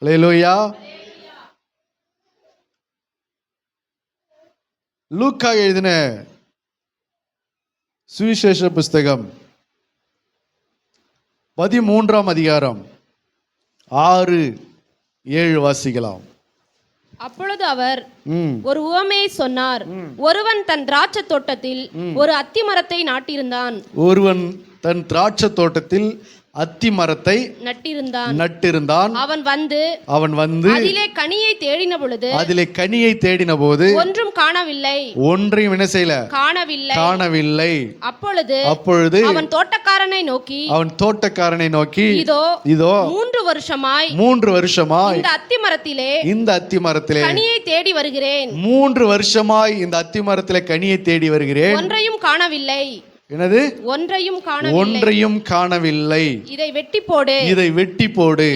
அல்லேலூயா. லூக்கா எழுதின சுவிசேஷ புஸ்தகம் 13ஆம் அதிகாரம் 6-7 வாசிக்கலாம். அப்பொழுது அவர் ஒரு உவமையை சொன்னார். ஒருவன் தன் திராட்சை தோட்டத்தில் ஒரு அத்தி மரத்தை நாட்டியிருந்தான். ஒருவன் தன் திராட்சை தோட்டத்தில் அத்தி மரத்தை நட்டிருந்தான். அவன் வந்து அதிலே கனியை தேடின பொழுது ஒன்றும் காணவில்லை. ஒன்றையும் என்ன செய்யல? காணவில்லை. அப்பொழுது அவன் தோட்டக்காரனை நோக்கி இதோ 3 வருஷமாய் இந்த அத்தி மரத்திலே கனியை தேடி வருகிறேன். 3 வருஷமாய் இந்த அத்தி மரத்திலே கனியை தேடி வருகிறேன். ஒன்றையும் காணவில்லை. என்னது? ஒன்றையும் காணவில்லை. இதை வெட்டி போடு.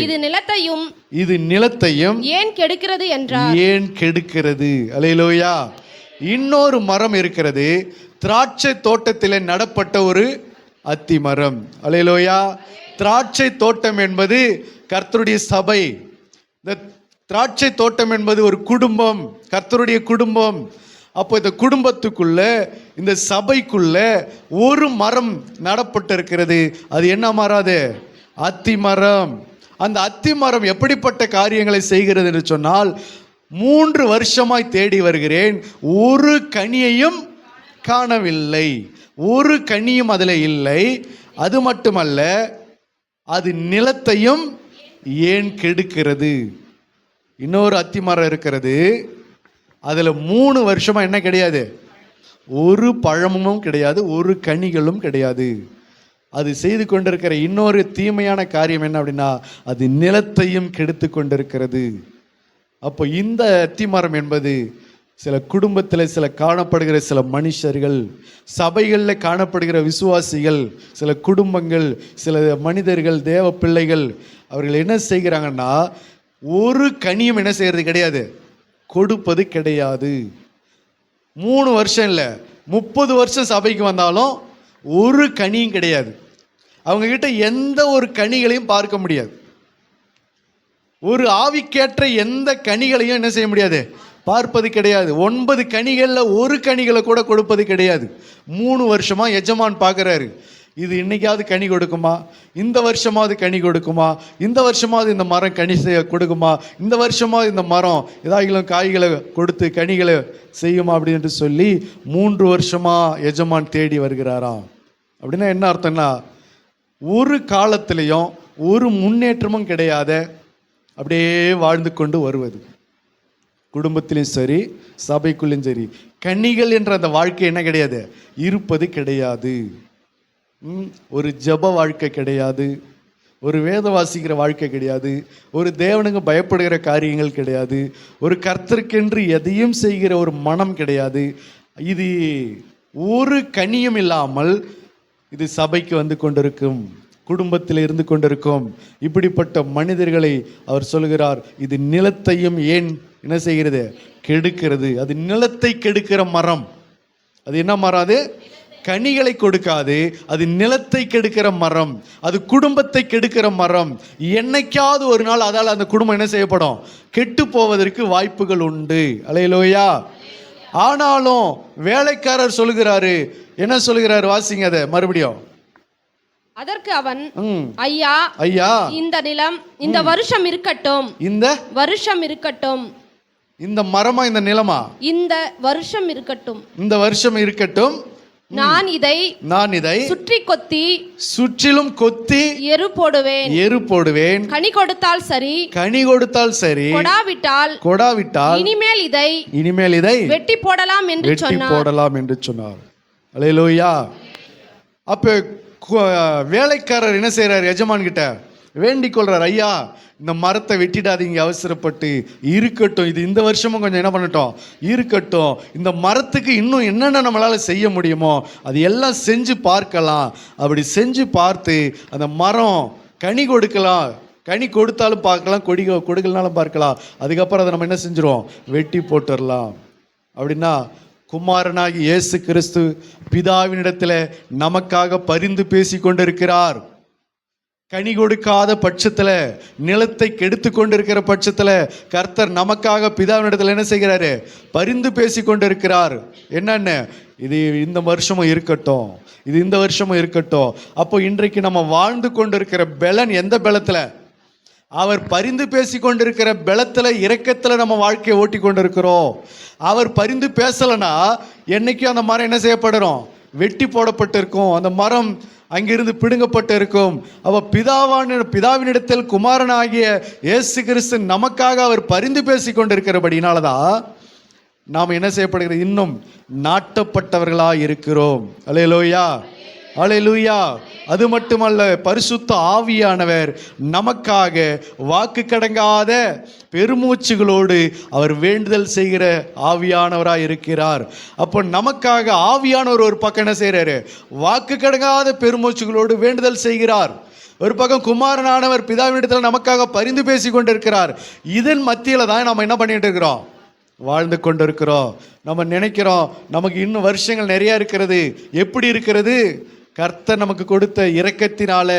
இது நிலத்தையும் ஏன் கெடுக்கிறது என்றார். அல்லேலூயா. இன்னொரு மரம் இருக்கிறது. திராட்சை தோட்டத்திலே நடப்பட்ட ஒரு அத்தி மரம். அல்லேலூயா. திராட்சை தோட்டம் என்பது கர்த்தருடைய சபை. இந்த திராட்சை தோட்டம் என்பது ஒரு குடும்பம், கர்த்தருடைய குடும்பம். அப்போ இந்த குடும்பத்துக்குள்ள, இந்த சபைக்குள்ள ஒரு மரம் நடப்பட்டு இருக்கிறது. அது என்ன மரம்? அது அத்தி மரம். அந்த அத்தி மரம் எப்படிப்பட்ட காரியங்களை செய்கிறது என்று சொன்னால், 3 வருஷமாய் தேடி வருகிறேன், ஒரு கனியையும் காணவில்லை. ஒரு கனியும் அதில் இல்லை. அது மட்டுமல்ல, அது நிலத்தையும் ஏன் கெடுக்கிறது. இன்னொரு அத்தி மரம் இருக்கிறது. அதில் 3 வருஷமா என்ன கிடையாது? ஒரு பழமும் கிடையாது, ஒரு கனிகளும் கிடையாது. அது செய்து கொண்டிருக்கிற இன்னொரு தீமையான காரியம் என்ன அப்படின்னா, அது நிலத்தையும் கெடுத்து கொண்டிருக்கிறது. அப்போ இந்த அத்தி மரம் என்பது சில குடும்பத்தில் சில காணப்படுகிற சில மனுஷர்கள், சபைகளில் காணப்படுகிற விசுவாசிகள், சில குடும்பங்கள், சில மனிதர்கள், தேவ பிள்ளைகள், அவர்கள் என்ன செய்கிறாங்கன்னா, ஒரு கனியும் என்ன செய்கிறது கிடையாது, கொடுப்பது கிடையாது. 3 வருஷம் இல்லை, 30 வருஷம் சபைக்கு வந்தாலும் ஒரு கனியும் கிடையாது. அவங்க கிட்ட எந்த ஒரு கனிகளையும் பார்க்க முடியாது. ஒரு ஆவிக்கேற்ற எந்த கனிகளையும் என்ன செய்ய முடியாது, பார்ப்பது கிடையாது. 9 கனிகளில் ஒரு கனிகளை கூட கொடுப்பது கிடையாது. 3 வருஷமா எஜமான் பார்க்குறாரு, இது இன்னைக்காவது கனி கொடுக்குமா, இந்த வருஷமாவது கனி கொடுக்குமா, இந்த வருஷமாவது இந்த மரம் கனி கொடுக்குமா, இந்த வருஷமாவது இந்த மரம் ஏதாவது காய்களை கொடுத்து கனிகளை செய்யுமா அப்படின்னு சொல்லி 3 வருஷமா எஜமான் தேடி வருகிறாராம். அப்படின்னா என்ன அர்த்தம்னா, ஒரு காலத்திலையும் ஒரு முன்னேற்றமும் கிடையாத அப்படியே வாழ்ந்து கொண்டு வருவது. குடும்பத்திலையும் சரி, சபைக்குள்ளையும் சரி, கனிகள் என்ற அந்த வாழ்க்கை என்ன கிடையாது, இருப்பது கிடையாது. ஒரு ஜப வாழ்க்கை கிடையாது, ஒரு வேத வாசிக்கிற வாழ்க்கை கிடையாது, ஒரு தேவனுக்கு பயப்படுகிற காரியங்கள் கிடையாது, ஒரு கர்த்தருக்கென்று எதையும் செய்கிற ஒரு மனம் கிடையாது. இது ஒரு கனியும் இல்லாமல் இது சபைக்கு வந்து கொண்டிருக்கும், குடும்பத்தில் இருந்து கொண்டிருக்கும். இப்படிப்பட்ட மனிதர்களை அவர் சொல்கிறார், இது நிலத்தையும் ஏன் என்ன செய்கிறது, கெடுக்கிறது. அது நிலத்தை கெடுக்கிற மரம். அது என்ன மரம்? அது கனிகளை கொடுக்காது, அது நிலத்தை கெடுக்கிற மரம், அது குடும்பத்தை கெடுக்கிற மரம். என்னைக்காவது ஒரு நாள் அதால் அந்த குடும்பம் என்ன செய்யப்படும், கெட்டு போவதற்கு வாய்ப்புகள் உண்டு. அல்லேலூயா. ஆனாலும் வேலைக்காரர் சொல்லுகிறாரு, என்ன சொல்லுகிறாரு, வாசிங்க அதை மறுபடியும். அதற்கு அவன், ஐயா இந்த நிலம் இந்த வருஷம் இருக்கட்டும். இந்த வருஷம் இருக்கட்டும். இந்த மரமா இந்த நிலமா? இந்த வருஷம் இருக்கட்டும். இந்த வருஷம் இருக்கட்டும். நான் இதை சுற்றிலும் கொத்தி எரு போடுவேன். கனி கொடுத்தால் சரி, கொடாவிட்டால் இனிமேல் இதை வெட்டி போடலாம் என்று சொன்னார். அல்லேலூயா. அப்ப வேலைக்காரர் என்ன செய்யறாரு, எஜமான் கிட்ட வேண்டிக் கொள்றார், ஐயா இந்த மரத்தை வெட்டிடாதீங்க அவசரப்பட்டு, இருக்கட்டும், இது இந்த வருஷமும் கொஞ்சம் என்ன பண்ணட்டும், இருக்கட்டும். இந்த மரத்துக்கு இன்னும் என்னென்ன நம்மளால் செய்ய முடியுமோ அது எல்லாம் செஞ்சு பார்க்கலாம். அப்படி செஞ்சு பார்த்து அந்த மரம் கனி கொடுக்கலாம், கனி கொடுத்தாலும் பார்க்கலாம், கொடி கொடுக்கலனாலும் பார்க்கலாம். அதுக்கப்புறம் அதை நம்ம என்ன செஞ்சிருவோம், வெட்டி போட்டுடலாம். அப்படின்னா குமாரனாகி இயேசு கிறிஸ்து பிதாவினிடத்தில் நமக்காக பரிந்து பேசி கொண்டிருக்கிறார். கனி கொடுக்காத பட்சத்தில், நிலத்தை கெடுத்து கொண்டிருக்கிற பட்சத்தில் கர்த்தர் நமக்காக பிதாவினிடத்தில் என்ன செய்கிறாரு? பரிந்து பேசி கொண்டிருக்கிறார். என்னன்னு? இது இந்த வருஷமும் இருக்கட்டும், இது இந்த வருஷமும் இருக்கட்டும். அப்போ இன்றைக்கு நம்ம வாழ்ந்து கொண்டிருக்கிற பலன் எந்த பலத்தில்? அவர் பரிந்து பேசி கொண்டிருக்கிற பலத்தில், இரக்கத்தில் நம்ம வாழ்க்கையை ஓட்டி கொண்டிருக்கிறோம். அவர் பரிந்து பேசலைன்னா என்னைக்கும் அந்த மரம் என்ன செய்யப்படுறோம்? வெட்டி போடப்பட்டிருக்கும். அந்த மரம் அங்கிருந்து பிடுங்கப்பட்டு இருக்கும். அவ பிதாவினிடத்தில் குமாரனாகிய இயேசு கிறிஸ்து நமக்காக அவர் பரிந்து பேசி கொண்டிருக்கிறபடினாலதான் நாம் என்ன செய்யப்படுகிறது? இன்னும் நாட்டப்பட்டவர்களாக இருக்கிறோம். அல்லேலூயா, அல்லேலூயா. அது மட்டுமல்ல, பரிசுத்த ஆவியானவர் நமக்காக வாக்கு கடங்காத பெருமூச்சுகளோடு அவர் வேண்டுதல் செய்கிற ஆவியானவராக இருக்கிறார். அப்போ நமக்காக ஆவியானவர் ஒரு பக்கம் என்ன செய்கிறாரு? வாக்கு கடங்காத பெருமூச்சுகளோடு வேண்டுதல் செய்கிறார். ஒரு பக்கம் குமாரனானவர் பிதாவினிடத்தில் நமக்காக பரிந்து பேசி கொண்டிருக்கிறார். இதன் மத்தியில் தான் நம்ம என்ன பண்ணிட்டு இருக்கிறோம்? வாழ்ந்து கொண்டிருக்கிறோம். நம்ம நினைக்கிறோம் நமக்கு இன்னும் வருஷங்கள் நிறைய இருக்கிறது. எப்படி இருக்கிறது? கர்த்தர் நமக்கு கொடுத்த இரக்கத்தினால,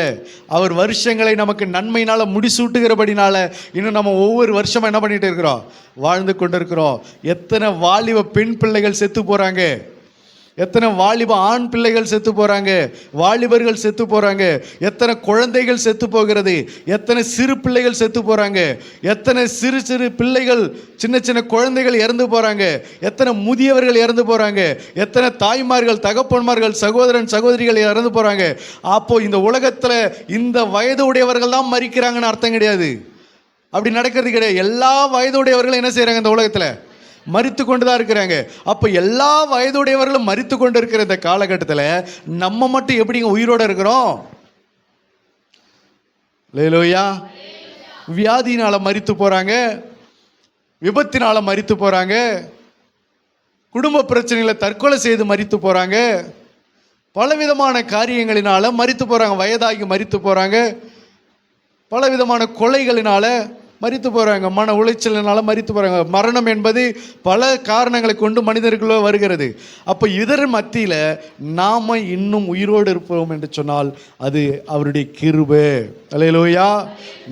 அவர் வருஷங்களை நமக்கு நன்மையினால முடிசூட்டுகிறபடினால இன்னும் நம்ம ஒவ்வொரு வருஷமும் என்ன பண்ணிட்டு இருக்கிறோம்? வாழ்ந்து கொண்டிருக்கிறோம். எத்தனை வாலிப பெண் பிள்ளைகள் செத்து போறாங்க, எத்தனை வாலிப ஆண் பிள்ளைகள் செத்து போறாங்க, வாலிபர்கள் செத்து போறாங்க, எத்தனை குழந்தைகள் செத்து போகிறது, எத்தனை சிறு பிள்ளைகள் செத்து போறாங்க, எத்தனை சிறு சிறு பிள்ளைகள், சின்ன சின்ன குழந்தைகள் இறந்து போறாங்க, எத்தனை முதியவர்கள் இறந்து போறாங்க, எத்தனை தாய்மார்கள், தகப்பன்மார்கள், சகோதரன் சகோதரிகள் இறந்து போறாங்க. அப்போ இந்த உலகத்துல இந்த வயது உடையவர்கள் தான் மரிக்கிறாங்கன்னு அர்த்தம் கிடையாது. அப்படி நடக்கிறது கிடையாது. எல்லா வயதுடையவர்களும் என்ன செய்யறாங்க? இந்த உலகத்துல மரித்து கொண்டு தான் இருக்கிறாங்க. அப்போ எல்லா வயதுடையவர்களும் மரித்து கொண்டு இருக்கிற இந்த காலகட்டத்தில் நம்ம மட்டும் எப்படிங்க உயிரோடு இருக்கிறோம்? லேலோயா. வியாதினால மரித்து போறாங்க, விபத்தினால மரித்து போறாங்க, குடும்ப பிரச்சனைகளை தற்கொலை செய்து மரித்து போறாங்க, பலவிதமான காரியங்களினால மரித்து போறாங்க, வயதாகி மரித்து போறாங்க, பலவிதமான கொலைகளினால மரித்து போகிறாங்க, மன உளைச்சலினால மரித்து போகிறாங்க. மரணம் என்பது பல காரணங்களை கொண்டு மனிதர்களோ வருகிறது. அப்போ இதர் மத்தியில் நாம் இன்னும் உயிரோடு இருப்போம் என்று சொன்னால் அது அவருடைய கிருபை. அல்லேலூயா.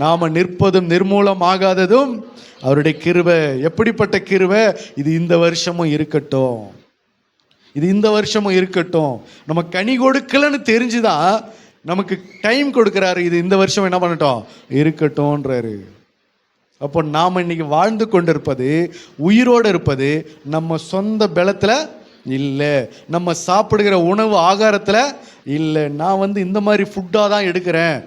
நாம் நிற்பதும் நிர்மூலம் ஆகாததும் அவருடைய கிருபை. எப்படிப்பட்ட கிருபை? இது இந்த வருஷமும் இருக்கட்டும், இது இந்த வருஷமும் இருக்கட்டும். நம்ம கனி கொடுக்கலன்னு தெரிஞ்சுதான் நமக்கு டைம் கொடுக்குறாரு. இது இந்த வருஷம் என்ன பண்ணட்டும், இருக்கட்டும்ன்றாரு. அப்போ நாம் இன்னைக்கு வாழ்ந்து கொண்டிருப்பது, உயிரோடு இருப்பது நம்ம சொந்த பலத்தில் இல்லை, நம்ம சாப்பிடுகிற உணவு ஆகாரத்தில் இல்லை. நான் இந்த மாதிரி ஃபுட்டாக தான் எடுக்கிறேன்,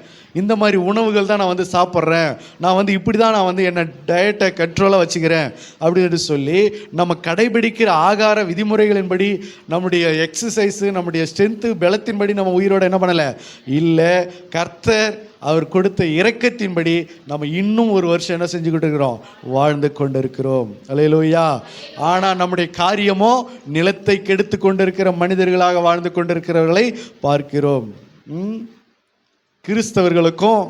இந்த மாதிரி உணவுகள் தான் நான் சாப்பிட்றேன், நான் இப்படி தான் நான் என்னை டயட்டை கண்ட்ரோலாக வச்சுக்கிறேன் அப்படின்னு சொல்லி நம்ம கடைபிடிக்கிற ஆகார விதிமுறைகளின்படி, நம்முடைய எக்ஸசைஸு, நம்முடைய ஸ்ட்ரென்த்து, பலத்தின்படி நம்ம உயிரோடு என்ன பண்ணலை இல்லை. கர்த்தர் அவர் கொடுத்த இரக்கத்தின்படி நம்ம இன்னும் ஒரு வருஷம் என்ன செஞ்சுக்கிட்டு இருக்கிறோம்? வாழ்ந்து கொண்டு இருக்கிறோம். அல்லேலூயா. ஆனால் நம்முடைய காரியமோ நிலத்தை கெடுத்து கொண்டிருக்கிற மனிதர்களாக வாழ்ந்து கொண்டிருக்கிறவர்களை பார்க்கிறோம். கிறிஸ்தவர்களுக்கும்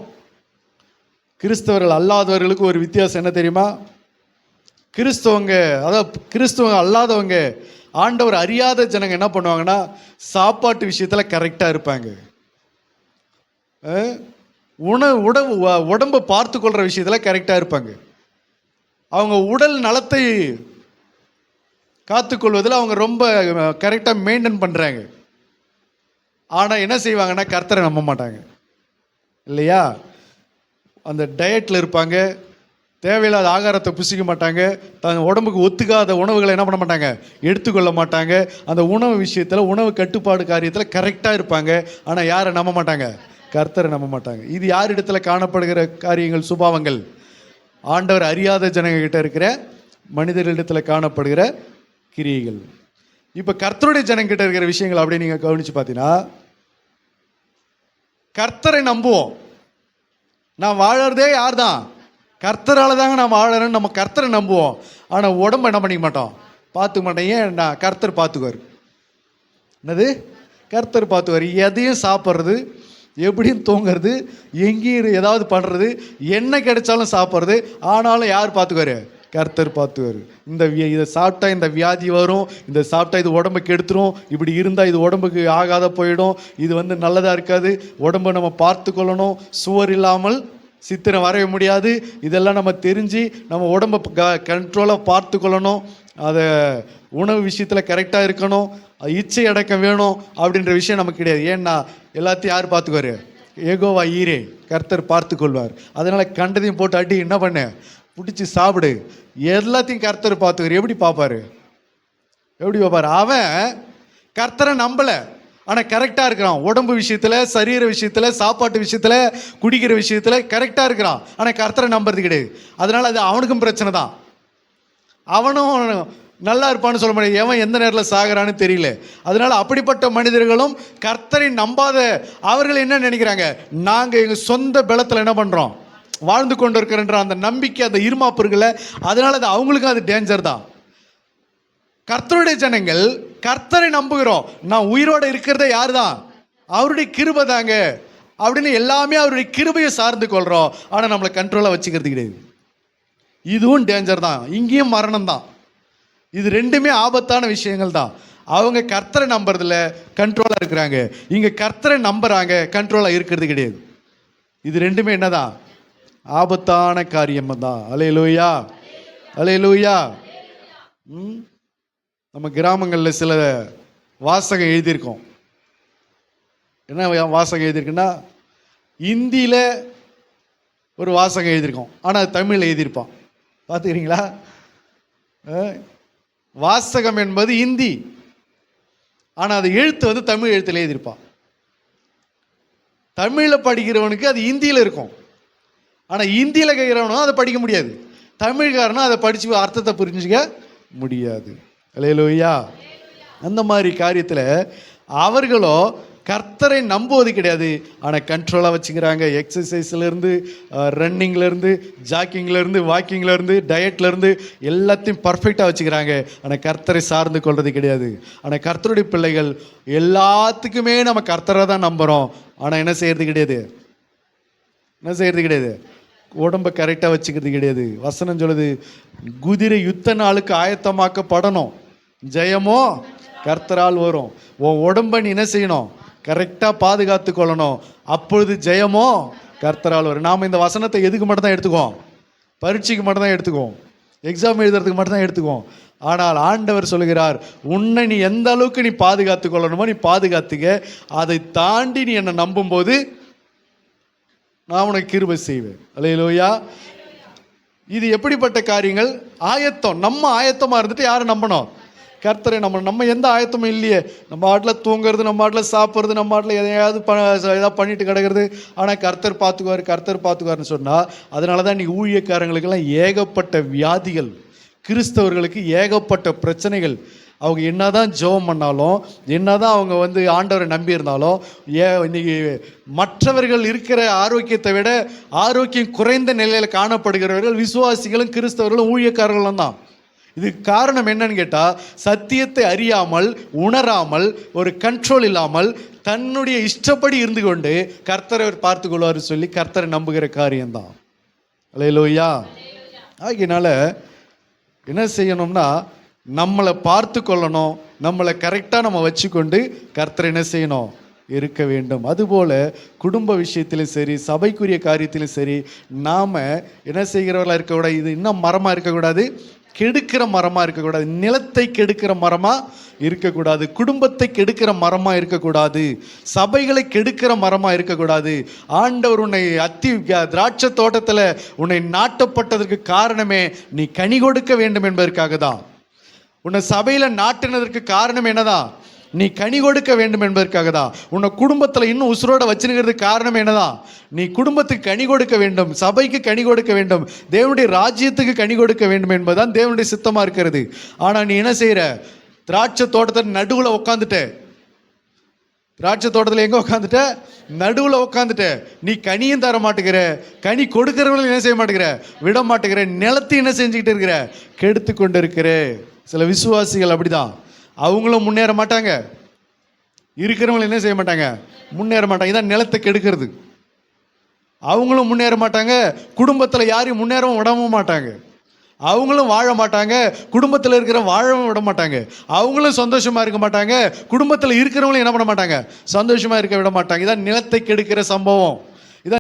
கிறிஸ்தவர்கள் அல்லாதவர்களுக்கும் ஒரு வித்தியாசம் என்ன தெரியுமா? கிறிஸ்தவங்க அல்லாதவங்க, ஆண்டவர் அறியாத ஜனங்க என்ன பண்ணுவாங்கன்னா சாப்பாட்டு விஷயத்தில் கரெக்டாக இருப்பாங்க. உடம்பை பார்த்து கொள்கிற விஷயத்தில் கரெக்டாக இருப்பாங்க. அவங்க உடல் நலத்தை காத்துக்கொள்வதில் அவங்க ரொம்ப கரெக்டாக மெயின்டைன் பண்ணுறாங்க. ஆனால் என்ன செய்வாங்கன்னா கர்த்தரை நம்ப மாட்டாங்க இல்லையா? அந்த டயட்டில் இருப்பாங்க, தேவையில்லாத ஆகாரத்தை புசிக்க மாட்டாங்க, தன் உடம்புக்கு ஒத்துக்காத உணவுகளை என்ன பண்ண மாட்டாங்க, எடுத்துக்கொள்ள மாட்டாங்க. அந்த உணவு விஷயத்தில், உணவு கட்டுப்பாடு காரியத்தில் கரெக்டாக இருப்பாங்க. ஆனால் யாரை நம்ப மாட்டாங்க? கர்த்தரை நம்ப மாட்டாங்க. இது யார் இடத்துல காணப்படுகிற காரியங்கள், சுபாவங்கள்? ஆண்டவர் அறியாத ஜனங்கிட்ட இருக்கிற மனிதர்களிடத்தில் காணப்படுகிற கிரியைகள். இப்போ கர்த்தருடைய ஜனங்கிட்ட இருக்கிற விஷயங்கள் அப்படியே நீங்கள் கவனித்து பார்த்தீங்கன்னா, கர்த்தரை நம்புவோம். நான் வாழறதே யார் தான்? கர்த்தரால் தாங்க நான் வாழறேன்னு நம்ம கர்த்தரை நம்புவோம். ஆனால் உடம்பு என்ன பண்ணிக்க மாட்டோம், பார்த்துக்க மாட்டோம். ஏன்? நான் கர்த்தர் பார்த்துக்குவார். என்னது? கர்த்தர் பார்த்துக்குவார். எதையும் சாப்பிட்றது, எப்படியும் தூங்குறது, எங்கேயும் ஏதாவது பண்ணுறது, என்ன கிடைச்சாலும் சாப்பிட்றது, ஆனாலும் யார் பார்த்துக்குவார்? கர்த்தர் பார்த்துவார். இதை சாப்பிட்டா இந்த வியாதி வரும், இந்த சாப்பிட்டா இது உடம்புக்கு எடுத்துரும், இப்படி இருந்தால் இது உடம்புக்கு ஆகாத போயிடும், இது நல்லதாக இருக்காது, உடம்பை நம்ம பார்த்து கொள்ளணும், சுவர் இல்லாமல் சித்திரம் வரைய முடியாது, இதெல்லாம் நம்ம தெரிஞ்சு நம்ம உடம்பை கண்ட்ரோலாக பார்த்து கொள்ளணும், அதை உணவு விஷயத்தில் கரெக்டாக இருக்கணும், இச்சை அடக்கம் வேணும் அப்படின்ற விஷயம் நமக்கு கிடையாது. ஏன்னா எல்லாத்தையும் யார் பார்த்துக்குவார்? ஏகோவா ஈரே, கர்த்தர் பார்த்து கொள்வார். அதனால் கண்டதையும் போட்டு அடி என்ன பண்ண, பிடிச்சி சாப்பிடு, எல்லாத்தையும் கர்த்தர் பார்த்துக்குவார். எப்படி பார்ப்பாரு? அவன் கர்த்தரை நம்பலை, ஆனால் கரெக்டாக இருக்கிறான். உடம்பு விஷயத்தில், சரீர விஷயத்தில், சாப்பாட்டு விஷயத்தில், குடிக்கிற விஷயத்தில் கரெக்டாக இருக்கிறான், ஆனால் கர்த்தரை நம்புறது கிடையாது. அதனால் அது அவனுக்கும் பிரச்சனை தான். அவனும் நல்லா இருப்பான்னு சொல்ல முடியாது, எவன் எந்த நேரத்தில் சாகிறான்னு தெரியல. அதனால் அப்படிப்பட்ட மனிதர்களும் கர்த்தரை நம்பாத அவர்கள் என்ன நினைக்கிறாங்க, நாங்கள் எங்கள் சொந்த பலத்தில் என்ன பண்ணுறோம், வாழ்ந்து கொண்டு இருக்கிறன்ற அந்த நம்பிக்கை, அந்த இருமாப்பு இருக்குல்ல, அதனால் அது அவங்களுக்கும் அது டேஞ்சர் தான். கர்த்தருடைய ஜனங்கள் கர்த்தரை நம்புகிறோம், நான் உயிரோடு இருக்கிறதே யார் தான்? அவருடைய கிருபை தாங்க அப்படின்னு எல்லாமே அவருடைய கிருபையை சார்ந்து கொள்கிறோம். ஆனால் நம்மளை கண்ட்ரோலாக வச்சுக்கிறது கிடையாது. இதுவும் டேஞ்சர் தான், இங்கேயும் மரணம் தான். இது ரெண்டுமே ஆபத்தான விஷயங்கள் தான். அவங்க கர்த்தரை நம்புறதுல கண்ட்ரோலாக இருக்கிறாங்க, இங்கே கர்த்தரை நம்புறாங்க, கண்ட்ரோலாக இருக்கிறது கிடையாது. இது ரெண்டுமே என்னதான்? ஆபத்தான காரியம் தான். அல்லேலூயா, அல்லேலூயா. நம்ம கிராமங்களில் சில வாசகம் எழுதியிருக்கோம். என்ன வாசகம் எழுதியிருக்குன்னா, இந்தியில் ஒரு வாசகம் எழுதியிருக்கோம், ஆனால் தமிழில் எழுதியிருப்பான். பார்த்துக்கிறீங்களா? வாசகம் என்பது இந்தி, ஆனால் அது எழுத்து தமிழ் எழுத்தில் எழுதியிருப்பான். தமிழில் படிக்கிறவனுக்கு அது இந்தியில் இருக்கும், ஆனால் இந்தியில் கேட்குறவனும் அதை படிக்க முடியாது. தமிழ்காரனும் அதை படித்து அர்த்தத்தை புரிஞ்சுக்க முடியாது. அல்லேலூயா. அந்த மாதிரி காரியத்தில் அவர்களோ கர்த்தரை நம்புவது கிடையாது, ஆனால் கண்ட்ரோலாக வச்சுக்கிறாங்க. எக்ஸசைஸ்லேருந்து, ரன்னிங்லேருந்து, ஜாக்கிங்லேருந்து, வாக்கிங்லேருந்து, டயட்லேருந்து எல்லாத்தையும் பர்ஃபெக்டாக வச்சுக்கிறாங்க, ஆனால் கர்த்தரை சார்ந்து கொள்வது கிடையாது. ஆனால் கர்த்தருடைய பிள்ளைகள் எல்லாத்துக்குமே நம்ம கர்த்தரை தான் நம்புகிறோம், ஆனால் என்ன செய்கிறது கிடையாது, உடம்பை கரெக்டாக வச்சுக்கிறது கிடையாது. வசனம் சொல்லுது, குதிரை யுத்த நாளுக்கு ஆயத்தமாக்கப்படணும், ஜெயமோ கர்த்தரால் வரும். உன் உடம்பை நீ என்ன செய்யணும், கரெக்டாக பாதுகாத்து கொள்ளணும், அப்பொழுது ஜெயமோ கர்த்தரால் வரும். நாம் இந்த வசனத்தை எதுக்கு மட்டும் தான் எடுத்துக்குவோம்? பரீட்சைக்கு மட்டும் தான் எடுத்துக்குவோம், எக்ஸாம் எழுதுறதுக்கு மட்டும் தான் எடுத்துக்குவோம். ஆனால் ஆண்டவர் சொல்கிறார், உன்னை நீ எந்த அளவுக்கு நீ பாதுகாத்து கொள்ளணுமோ நீ பாதுகாத்துக்க, அதை தாண்டி நீ என்னை நம்பும்போது நான் உனக்கு கிருபை செய்வேன். அல்லேலூயா. இது எப்படிப்பட்ட காரியங்கள்? ஆயத்தம். நம்ம ஆயத்தமாக இருந்துட்டு யாரை நம்பணும்? கர்த்தரை நம்ம எந்த ஆயத்தமும் இல்லையே. நம்ம ஆட்டில் தூங்குறது, நம்ம ஆட்டில் சாப்பிட்றது, நம்ம ஆட்டில் எதையாவது ஏதாவது பண்ணிட்டு கிடக்கிறது. ஆனால் கர்த்தர் பார்த்துக்குவார்னு சொன்னால், அதனால தான் இன்றைக்கி ஊழியக்காரங்களுக்கெல்லாம் ஏகப்பட்ட வியாதிகள், கிறிஸ்தவர்களுக்கு ஏகப்பட்ட பிரச்சனைகள். அவங்க என்ன தான் ஜெபம் பண்ணாலும், என்ன தான் அவங்க ஆண்டவரை நம்பி இருந்தாலும், இன்னைக்கு மற்றவர்கள் இருக்கிற ஆரோக்கியத்தை விட ஆரோக்கியம் குறைந்த நிலையில் காணப்படுகிறவர்கள் விசுவாசிகளும் கிறிஸ்தவர்களும் ஊழியக்காரர்களும் தான். இதுக்கு காரணம் என்னன்னு கேட்டால், சத்தியத்தை அறியாமல், உணராமல், ஒரு கண்ட்ரோல் இல்லாமல் தன்னுடைய இஷ்டப்படி இருந்து கொண்டு கர்த்தரை பார்த்து கொள்வார் சொல்லி கர்த்தரை நம்புகிற காரியம்தான். அல்லேலூயா. ஆகினால என்ன செய்யணும்னா, நம்மளை பார்த்து கொள்ளணும், நம்மளை கரெக்டாக நம்ம வச்சுக்கொண்டு கர்த்தரை என்ன செய்யணும், இருக்க வேண்டும். அதுபோல் குடும்ப விஷயத்திலும் சரி, சபைக்குரிய காரியத்திலும் சரி, நாம் என்ன செய்கிறவர்களாக இருக்கக்கூடாது. இது இன்னும் மரமாக இருக்கக்கூடாது, கெடுக்கிற மரமாக இருக்கக்கூடாது, நிலத்தை கெடுக்கிற மரமாக இருக்கக்கூடாது, குடும்பத்தை கெடுக்கிற மரமாக இருக்கக்கூடாது, சபைகளை கெடுக்கிற மரமாக இருக்கக்கூடாது. ஆண்டவர் உன்னை திராட்சை தோட்டத்தில் உன்னை நாட்டப்பட்டதற்கு காரணமே நீ கனி கொடுக்க வேண்டும் என்பதற்காக தான். உன்னை சபையில் நாட்டினதற்கு காரணம் என்னதான்? நீ கனி கொடுக்க வேண்டும் என்பதற்காக தான். உன்னை குடும்பத்தில் இன்னும் உசுரோட வச்சுருக்கிறதுக்கு காரணம் என்னதான்? நீ குடும்பத்துக்கு கனி கொடுக்க வேண்டும், சபைக்கு கனி கொடுக்க வேண்டும், தேவனுடைய ராஜ்யத்துக்கு கனி கொடுக்க வேண்டும் என்பதுதான் தேவனுடைய சித்தமாக இருக்கிறது. ஆனால் நீ என்ன செய்கிற? திராட்சை தோட்டத்தை நடுவில் உட்காந்துட்ட. திராட்சை தோட்டத்தில் எங்கே உட்காந்துட்ட? நடுவில் உட்காந்துட்ட. நீ கனியும் தர மாட்டேங்கிற, கனி கொடுக்கிறவங்களும் என்ன செய்ய மாட்டேங்கிற, விட மாட்டேங்கிற, நிலத்தையும் என்ன செஞ்சுக்கிட்டு இருக்கிற, கெடுத்து கொண்டு இருக்கிற. சில விசுவாசிகள் அப்படிதான், அவங்களும் முன்னேற மாட்டாங்க, இருக்கிறவங்களும் என்ன செய்ய மாட்டாங்க, முன்னேற மாட்டாங்க. இதான் நிலத்தை கெடுக்கிறது. அவங்களும் முன்னேற மாட்டாங்க, குடும்பத்தில் யாரையும் முன்னேறவும் விடவும் மாட்டாங்க. அவங்களும் வாழ மாட்டாங்க, குடும்பத்தில் இருக்கிற வாழவும் விட மாட்டாங்க. அவங்களும் சந்தோஷமா இருக்க மாட்டாங்க, குடும்பத்தில் இருக்கிறவங்களும் என்ன பண்ண மாட்டாங்க, சந்தோஷமா இருக்க விட மாட்டாங்க. இதான் நிலத்தை கெடுக்கிற சம்பவம்.